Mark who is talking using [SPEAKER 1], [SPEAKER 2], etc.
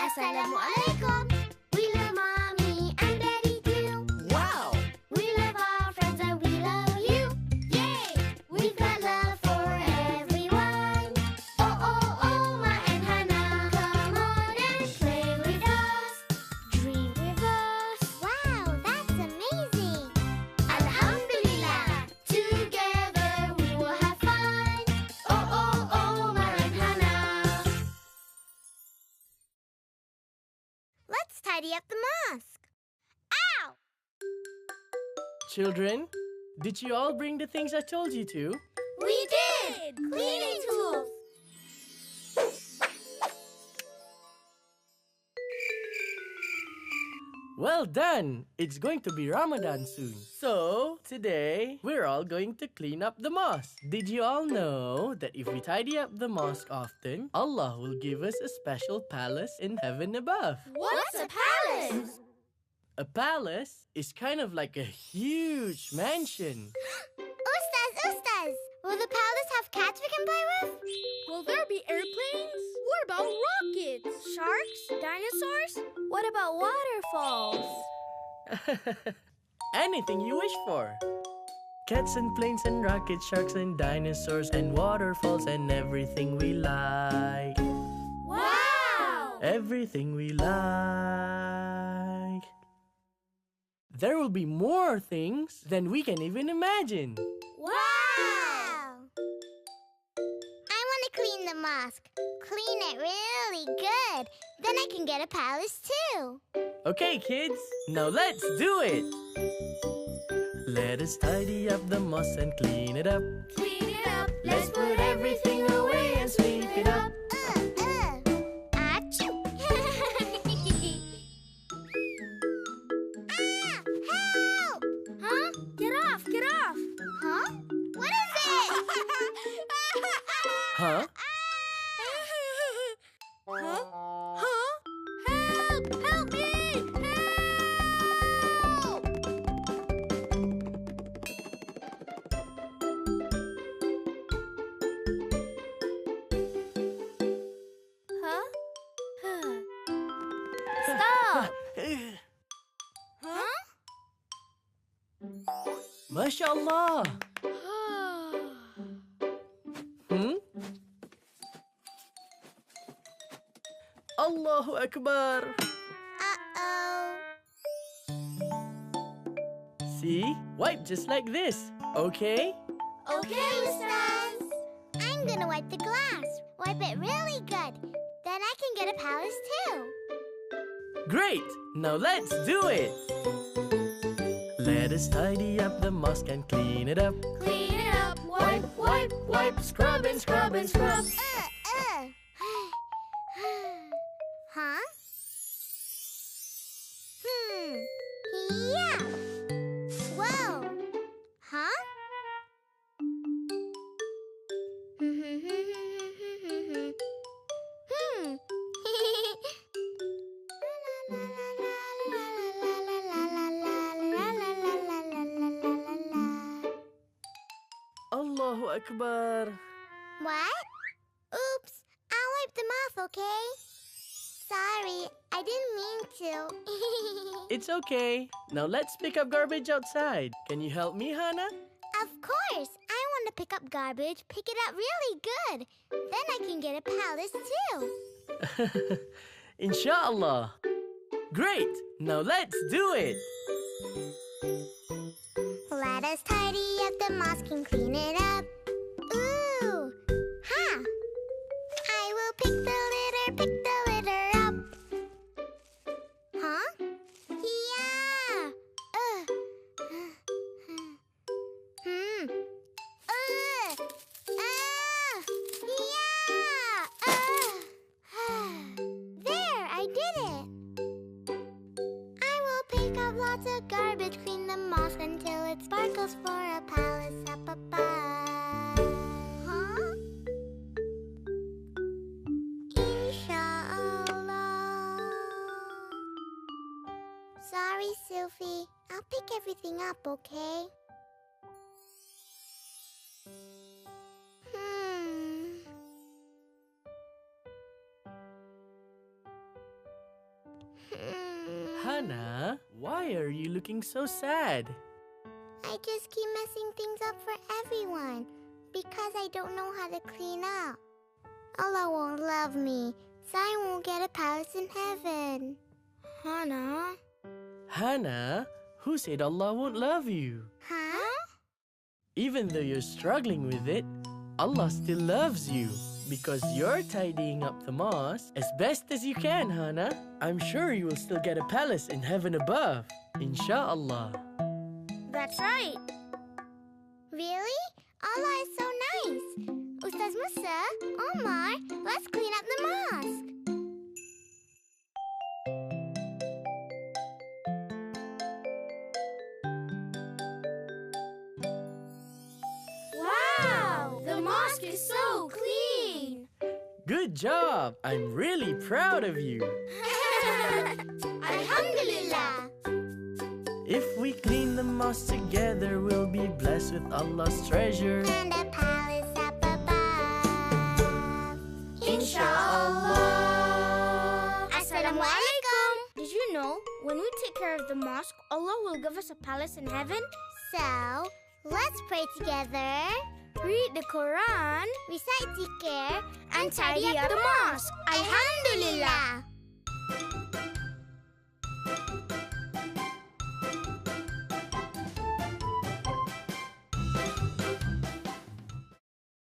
[SPEAKER 1] Assalamualaikum. We love mommy and daddy too.
[SPEAKER 2] Wow!
[SPEAKER 1] We love our friends and we love you. Yay! We've got love for everyone. Omar and Hana, come on and play with us. Dream with us. Wow, that's amazing. Alhamdulillah, together we will have fun. Omar and Hana. Let's tidy up the mosque. Ow!
[SPEAKER 2] Children, did you all bring the things I told you to?
[SPEAKER 1] We did! Cleaning tools!
[SPEAKER 2] Well done! It's going to be Ramadan soon. So, today, we're all going to clean up the mosque. Did you all know that if we tidy up the mosque often, Allah will give us a special palace in heaven above?
[SPEAKER 1] What's a palace?
[SPEAKER 2] A palace is kind of like a huge mansion.
[SPEAKER 1] Ustaz! Will the palace have cats we can play with?
[SPEAKER 3] Will there be airplanes? What about rockets?
[SPEAKER 1] Sharks? Dinosaurs? What about waterfalls?
[SPEAKER 2] Anything you wish for. Cats and planes and rockets, sharks and dinosaurs and waterfalls and everything we like.
[SPEAKER 1] Wow!
[SPEAKER 2] Everything we like. There will be more things than we can even imagine.
[SPEAKER 1] Wow! I want to clean the mosque. Clean it really good. Then I can get a palace too.
[SPEAKER 2] Okay, kids, now let's do it. Let us tidy up the mosque and clean it up.
[SPEAKER 1] Clean it up.
[SPEAKER 2] Let's put everything away and sweep it up.
[SPEAKER 1] Achoo! Help! Huh?
[SPEAKER 3] Get off! Get off!
[SPEAKER 1] Huh? What is it?
[SPEAKER 2] Huh?
[SPEAKER 3] Huh? Huh? Help! Help me! Help!
[SPEAKER 1] Huh? Stop! Huh?
[SPEAKER 2] MashaAllah! Allahu Akbar!
[SPEAKER 1] Uh-oh.
[SPEAKER 2] See? Wipe just like this, okay?
[SPEAKER 1] Okay, Ustaz. I'm gonna wipe the glass. Wipe it really good. Then I can get a palace too.
[SPEAKER 2] Great! Now let's do it! Let us tidy up the mosque and clean it up.
[SPEAKER 1] Clean it up.
[SPEAKER 2] Wipe, wipe, wipe, scrub and scrub and scrub.
[SPEAKER 1] Huh? Yeah. Whoa. Huh?
[SPEAKER 2] Allahu Akbar!
[SPEAKER 1] What? Oops. I'll wipe them off, okay? Sorry, I didn't mean to.
[SPEAKER 2] It's okay. Now let's pick up garbage outside. Can you help me, Hana?
[SPEAKER 1] Of course. I want to pick up garbage, pick it up really good. Then I can get a palace too.
[SPEAKER 2] Inshallah. Great. Now let's do it.
[SPEAKER 1] Let us tidy up the mosque and clean it up. Ooh! Ha! I will pick the litter up. Huh? Yeah! Hmm. Yeah! There, I did it. I will pick up lots of garbage, clean the mosque until it sparkles for a palace up above. Huh? Inshallah. Sorry, Sophie. I'll pick everything up, okay?
[SPEAKER 2] Hana, why are you looking so sad?
[SPEAKER 1] I just keep messing things up for everyone because I don't know how to clean up. Allah won't love me, so I won't get a palace in heaven.
[SPEAKER 3] Hana?
[SPEAKER 2] Hana, who said Allah won't love you?
[SPEAKER 1] Huh?
[SPEAKER 2] Even though you're struggling with it, Allah still loves you because you're tidying up the mosque as best as you can, Hana. I'm sure you will still get a palace in heaven above, Insha'Allah.
[SPEAKER 3] That's right.
[SPEAKER 1] Really? Allah is so nice. Ustaz Musa, Omar, let's clean up the mosque.
[SPEAKER 3] Wow! The mosque is so clean!
[SPEAKER 2] Good job! I'm really proud of you.
[SPEAKER 1] Alhamdulillah.
[SPEAKER 2] If we clean the mosque together, we'll be blessed with Allah's treasure.
[SPEAKER 1] And a palace up above.
[SPEAKER 2] Insha'Allah.
[SPEAKER 1] Assalamualaikum.
[SPEAKER 3] Did you know, when we take care of the mosque, Allah will give us a palace in heaven?
[SPEAKER 1] So, let's pray together,
[SPEAKER 3] Read the Quran
[SPEAKER 1] recite zikr,
[SPEAKER 3] and tidy up the mosque.
[SPEAKER 1] Alhamdulillah.